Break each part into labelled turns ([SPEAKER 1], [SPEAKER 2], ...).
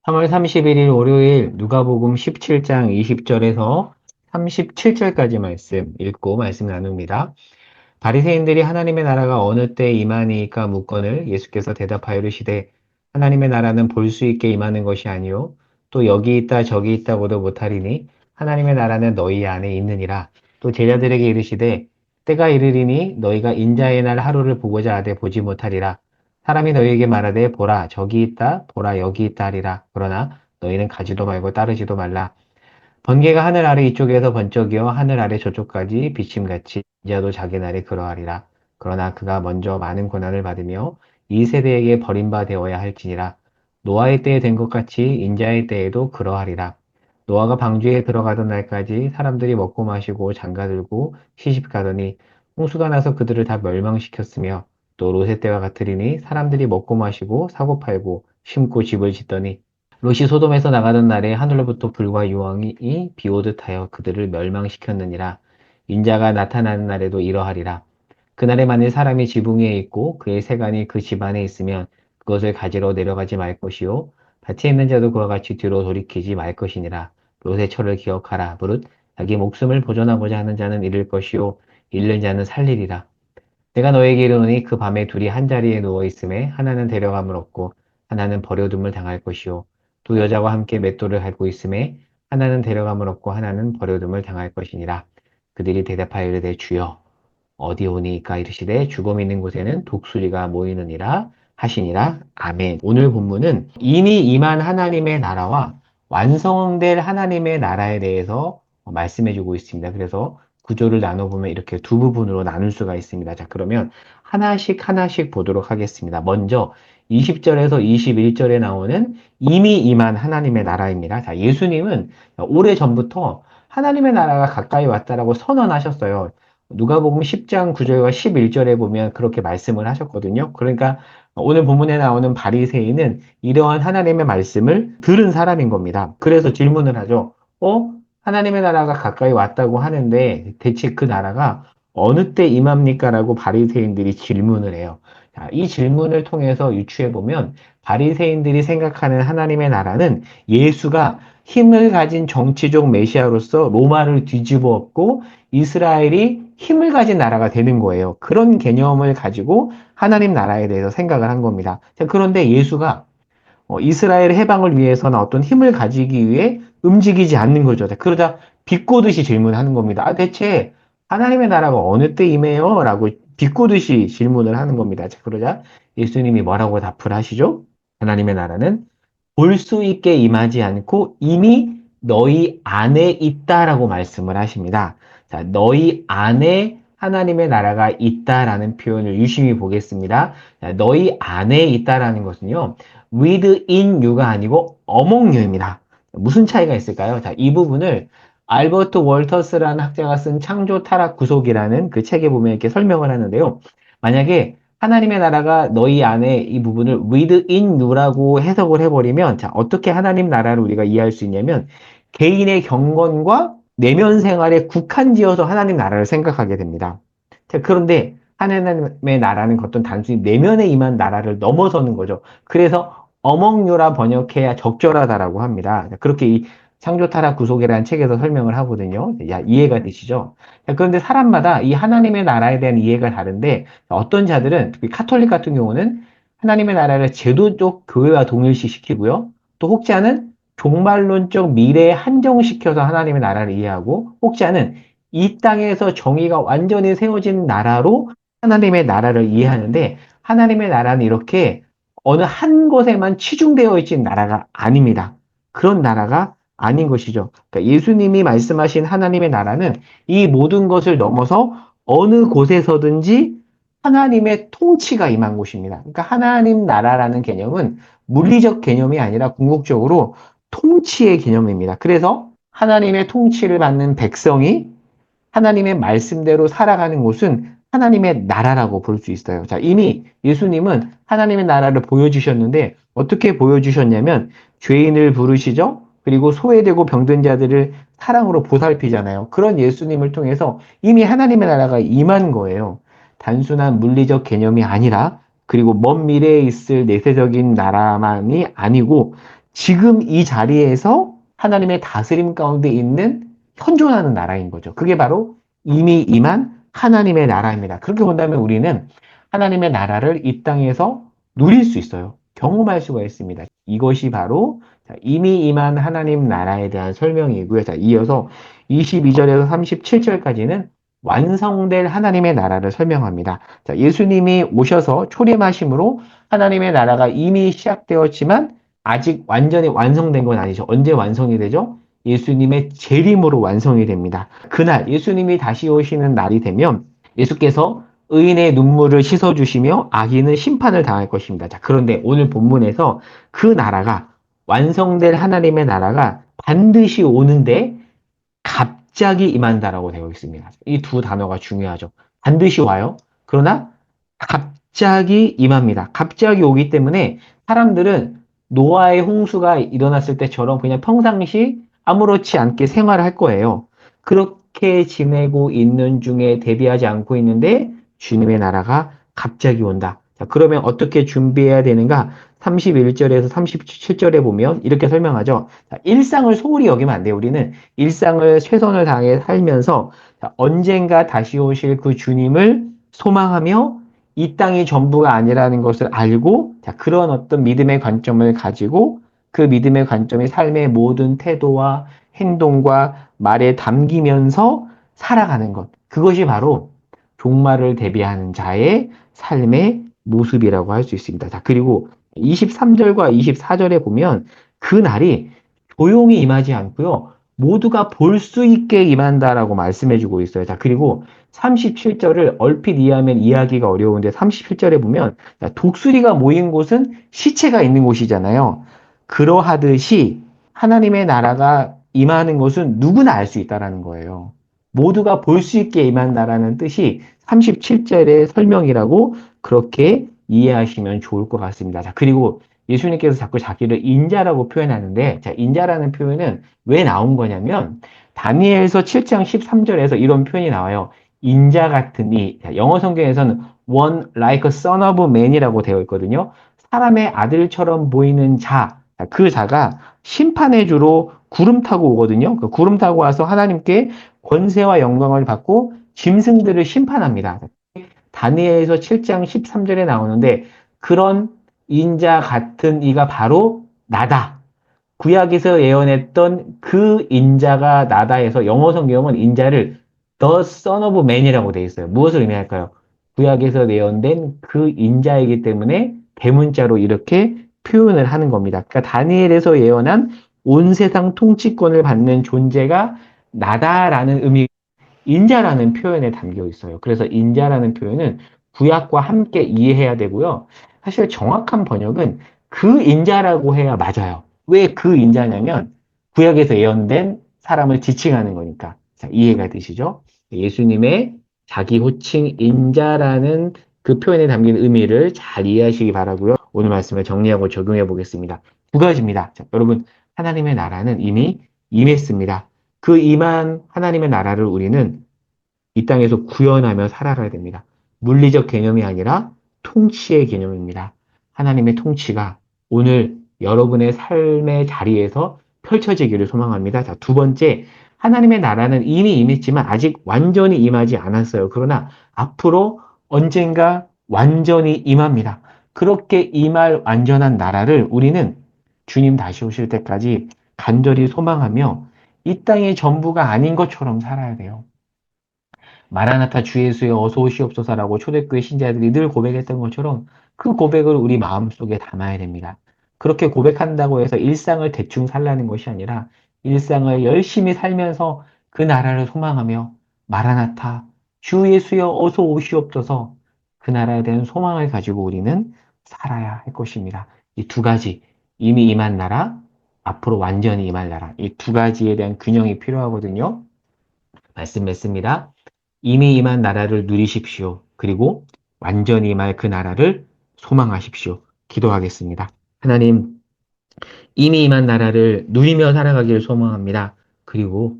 [SPEAKER 1] 3월 31일 월요일 누가복음 17장 20절에서 37절까지 말씀 읽고 말씀 나눕니다. 바리새인들이 하나님의 나라가 어느 때 임하니까 묻거늘 예수께서 대답하여 이르시되 하나님의 나라는 볼 수 있게 임하는 것이 아니요 또 여기 있다 저기 있다고도 못하리니 하나님의 나라는 너희 안에 있느니라. 또 제자들에게 이르시되 때가 이르리니 너희가 인자의 날 하루를 보고자 하되 보지 못하리라. 사람이 너희에게 말하되 보라 저기 있다 보라 여기 있다 하리라. 그러나 너희는 가지도 말고 따르지도 말라. 번개가 하늘 아래 이쪽에서 번쩍이어 하늘 아래 저쪽까지 비침같이 인자도 자기 날에 그러하리라. 그러나 그가 먼저 많은 고난을 받으며 이 세대에게 버림받아야 할지니라. 노아의 때에 된 것 같이 인자의 때에도 그러하리라. 노아가 방주에 들어가던 날까지 사람들이 먹고 마시고 장가들고 시집가더니 홍수가 나서 그들을 다 멸망시켰으며 또 롯의 때와 같으리니 사람들이 먹고 마시고 사고 팔고 심고 집을 짓더니 롯이 소돔에서 나가던 날에 하늘로부터 불과 유황이 비오듯 하여 그들을 멸망시켰느니라. 인자가 나타나는 날에도 이러하리라. 그날에 만일 사람이 지붕 위에 있고 그의 세간이 그 집 안에 있으면 그것을 가지러 내려가지 말 것이요 밭에 있는 자도 그와 같이 뒤로 돌이키지 말 것이니라. 롯의 철을 기억하라. 무릇 자기 목숨을 보존하고자 하는 자는 잃을 것이요 잃는 자는 살리리라. 내가 너에게 이르노니 그 밤에 둘이 한 자리에 누워 있음에 하나는 데려감을 얻고 하나는 버려둠을 당할 것이요 두 여자와 함께 맷돌을 밟고 있음에 하나는 데려감을 얻고 하나는 버려둠을 당할 것이니라. 그들이 대답하여 이르되 주여 어디 오니까 이르시되 죽음 있는 곳에는 독수리가 모이느니라 하시니라. 아멘. 오늘 본문은 이미 임한 하나님의 나라와 완성될 하나님의 나라에 대해서 말씀해주고 있습니다. 그래서 구조를 나눠보면 이렇게 두 부분으로 나눌 수가 있습니다. 자, 그러면 하나씩 하나씩 보도록 하겠습니다. 먼저 20절에서 21절에 나오는 이미 임한 하나님의 나라입니다. 자, 예수님은 오래전부터 하나님의 나라가 가까이 왔다라고 선언하셨어요. 누가복음 10장 9절과 11절에 보면 그렇게 말씀을 하셨거든요. 그러니까 오늘 본문에 나오는 바리새인은 이러한 하나님의 말씀을 들은 사람인 겁니다. 그래서 질문을 하죠. 하나님의 나라가 가까이 왔다고 하는데 대체 그 나라가 어느 때 임합니까? 라고 바리새인들이 질문을 해요. 자, 이 질문을 통해서 유추해 보면 바리새인들이 생각하는 하나님의 나라는 예수가 힘을 가진 정치적 메시아로서 로마를 뒤집어 엎고 이스라엘이 힘을 가진 나라가 되는 거예요. 그런 개념을 가지고 하나님 나라에 대해서 생각을 한 겁니다. 자, 그런데 예수가 이스라엘 해방을 위해서는 어떤 힘을 가지기 위해 움직이지 않는 거죠. 그러자 비꼬듯이 질문하는 겁니다. 대체 하나님의 나라가 어느 때 임해요? 라고 비꼬듯이 질문을 하는 겁니다. 자, 그러자 예수님이 뭐라고 답을 하시죠? 하나님의 나라는 볼 수 있게 임하지 않고 이미 너희 안에 있다라고 말씀을 하십니다. 자, 너희 안에 하나님의 나라가 있다라는 표현을 유심히 보겠습니다. 자, 너희 안에 있다라는 것은요, within you가 아니고 among you입니다. 무슨 차이가 있을까요? 자, 이 부분을 알버트 월터스라는 학자가 쓴 창조 타락 구속이라는 그 책에 보면 이렇게 설명을 하는데요. 만약에 하나님의 나라가 너희 안에 이 부분을 within you라고 해석을 해버리면, 자, 어떻게 하나님 나라를 우리가 이해할 수 있냐면, 개인의 경건과 내면 생활에 국한지어서 하나님 나라를 생각하게 됩니다. 자, 그런데 하나님의 나라는 어떤 단순히 내면에 임한 나라를 넘어서는 거죠. 그래서 어몽요라 번역해야 적절하다라고 합니다. 자, 그렇게 이 창조 타락 구속이라는 책에서 설명을 하거든요. 야, 이해가 되시죠? 자, 그런데 사람마다 이 하나님의 나라에 대한 이해가 다른데 어떤 자들은 특히 카톨릭 같은 경우는 하나님의 나라를 제도적 교회와 동일시시키고요. 또 혹자는 종말론적 미래에 한정시켜서 하나님의 나라를 이해하고 혹자는 이 땅에서 정의가 완전히 세워진 나라로 하나님의 나라를 이해하는데 하나님의 나라는 이렇게 어느 한 곳에만 치중되어 있는 나라가 아닙니다. 그런 나라가 아닌 것이죠. 그러니까 예수님이 말씀하신 하나님의 나라는 이 모든 것을 넘어서 어느 곳에서든지 하나님의 통치가 임한 곳입니다. 그러니까 하나님 나라라는 개념은 물리적 개념이 아니라 궁극적으로 통치의 개념입니다. 그래서 하나님의 통치를 받는 백성이 하나님의 말씀대로 살아가는 곳은 하나님의 나라라고 볼 수 있어요. 자, 이미 예수님은 하나님의 나라를 보여주셨는데 어떻게 보여주셨냐면 죄인을 부르시죠? 그리고 소외되고 병든 자들을 사랑으로 보살피잖아요. 그런 예수님을 통해서 이미 하나님의 나라가 임한 거예요. 단순한 물리적 개념이 아니라 그리고 먼 미래에 있을 내세적인 나라만이 아니고 지금 이 자리에서 하나님의 다스림 가운데 있는 현존하는 나라인 거죠. 그게 바로 이미 임한 하나님의 나라입니다. 그렇게 본다면 우리는 하나님의 나라를 이 땅에서 누릴 수 있어요. 경험할 수가 있습니다. 이것이 바로 이미 임한 하나님 나라에 대한 설명이고요. 자, 이어서 22절에서 37절까지는 완성될 하나님의 나라를 설명합니다. 자, 예수님이 오셔서 초림하심으로 하나님의 나라가 이미 시작되었지만 아직 완전히 완성된 건 아니죠. 언제 완성이 되죠? 예수님의 재림으로 완성이 됩니다. 그날 예수님이 다시 오시는 날이 되면 예수께서 의인의 눈물을 씻어주시며 악인은 심판을 당할 것입니다. 자, 그런데 오늘 본문에서 그 나라가 완성될 하나님의 나라가 반드시 오는데 갑자기 임한다라고 되어 있습니다. 이 두 단어가 중요하죠. 반드시 와요. 그러나 갑자기 임합니다. 갑자기 오기 때문에 사람들은 노아의 홍수가 일어났을 때처럼 그냥 평상시 아무렇지 않게 생활을 할 거예요. 그렇게 지내고 있는 중에 대비하지 않고 있는데 주님의 나라가 갑자기 온다. 자, 그러면 어떻게 준비해야 되는가? 31절에서 37절에 보면 이렇게 설명하죠. 자, 일상을 소홀히 여기면 안 돼요. 우리는 일상을 최선을 다해 살면서 자, 언젠가 다시 오실 그 주님을 소망하며 이 땅이 전부가 아니라는 것을 알고 자, 그런 어떤 믿음의 관점을 가지고 그 믿음의 관점이 삶의 모든 태도와 행동과 말에 담기면서 살아가는 것. 그것이 바로 종말을 대비하는 자의 삶의 모습이라고 할 수 있습니다. 자, 그리고 23절과 24절에 보면 그 날이 조용히 임하지 않고요. 모두가 볼 수 있게 임한다라고 말씀해주고 있어요. 자, 그리고 37절을 얼핏 이해하면 이해하기가 어려운데 37절에 보면 독수리가 모인 곳은 시체가 있는 곳이잖아요. 그러하듯이 하나님의 나라가 임하는 것은 누구나 알 수 있다라는 거예요. 모두가 볼 수 있게 임한다라는 뜻이 37절의 설명이라고 그렇게 이해하시면 좋을 것 같습니다. 자, 그리고 예수님께서 자꾸 자기를 인자라고 표현하는데, 자, 인자라는 표현은 왜 나온 거냐면, 다니엘서 7장 13절에서 이런 표현이 나와요. 인자 같은 이, 영어 성경에서는 one like a son of man이라고 되어 있거든요. 사람의 아들처럼 보이는 자, 그 자가 심판의 주로 구름 타고 오거든요. 그 구름 타고 와서 하나님께 권세와 영광을 받고 짐승들을 심판합니다. 다니엘서 7장 13절에 나오는데 그런 인자 같은 이가 바로 나다. 구약에서 예언했던 그 인자가 나다 해서 영어 성경은 인자를 The Son of Man이라고 되어 있어요. 무엇을 의미할까요? 구약에서 예언된 그 인자이기 때문에 대문자로 이렇게 표현을 하는 겁니다. 그러니까 다니엘에서 예언한 온 세상 통치권을 받는 존재가 나다라는 의미 인자라는 표현에 담겨 있어요. 그래서 인자라는 표현은 구약과 함께 이해해야 되고요. 사실 정확한 번역은 그 인자라고 해야 맞아요. 왜 그 인자냐면 구약에서 예언된 사람을 지칭하는 거니까. 자, 이해가 되시죠? 예수님의 자기 호칭 인자라는 그 표현에 담긴 의미를 잘 이해하시기 바라고요. 오늘 말씀을 정리하고 적용해 보겠습니다. 두 가지입니다. 자, 여러분, 하나님의 나라는 이미 임했습니다. 그 임한 하나님의 나라를 우리는 이 땅에서 구현하며 살아가야 됩니다. 물리적 개념이 아니라 통치의 개념입니다. 하나님의 통치가 오늘 여러분의 삶의 자리에서 펼쳐지기를 소망합니다. 자, 두 번째, 하나님의 나라는 이미 임했지만 아직 완전히 임하지 않았어요. 그러나 앞으로 언젠가 완전히 임합니다. 그렇게 임할 완전한 나라를 우리는 주님 다시 오실 때까지 간절히 소망하며 이 땅의 전부가 아닌 것처럼 살아야 돼요. 마라나타 주 예수여 어서 오시옵소서라고 초대교회 신자들이 늘 고백했던 것처럼 그 고백을 우리 마음속에 담아야 됩니다. 그렇게 고백한다고 해서 일상을 대충 살라는 것이 아니라 일상을 열심히 살면서 그 나라를 소망하며 마라나타 주 예수여 어서 오시옵소서 그 나라에 대한 소망을 가지고 우리는 살아야 할 것입니다. 이 두 가지 이미 임한 나라 앞으로 완전히 임할 나라 이 두 가지에 대한 균형이 필요하거든요. 말씀 맺습니다. 이미 임한 나라를 누리십시오. 그리고 완전히 임할 그 나라를 소망하십시오. 기도하겠습니다. 하나님, 이미 임한 나라를 누리며 살아가기를 소망합니다. 그리고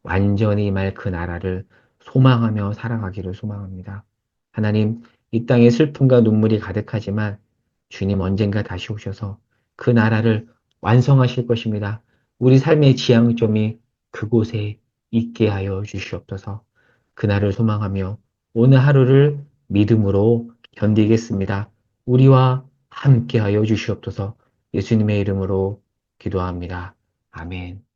[SPEAKER 1] 완전히 임할 그 나라를 소망하며 살아가기를 소망합니다. 하나님, 이 땅에 슬픔과 눈물이 가득하지만 주님 언젠가 다시 오셔서 그 나라를 완성하실 것입니다. 우리 삶의 지향점이 그곳에 있게 하여 주시옵소서. 그날을 소망하며 오늘 하루를 믿음으로 견디겠습니다. 우리와 함께 하여 주시옵소서. 예수님의 이름으로 기도합니다. 아멘.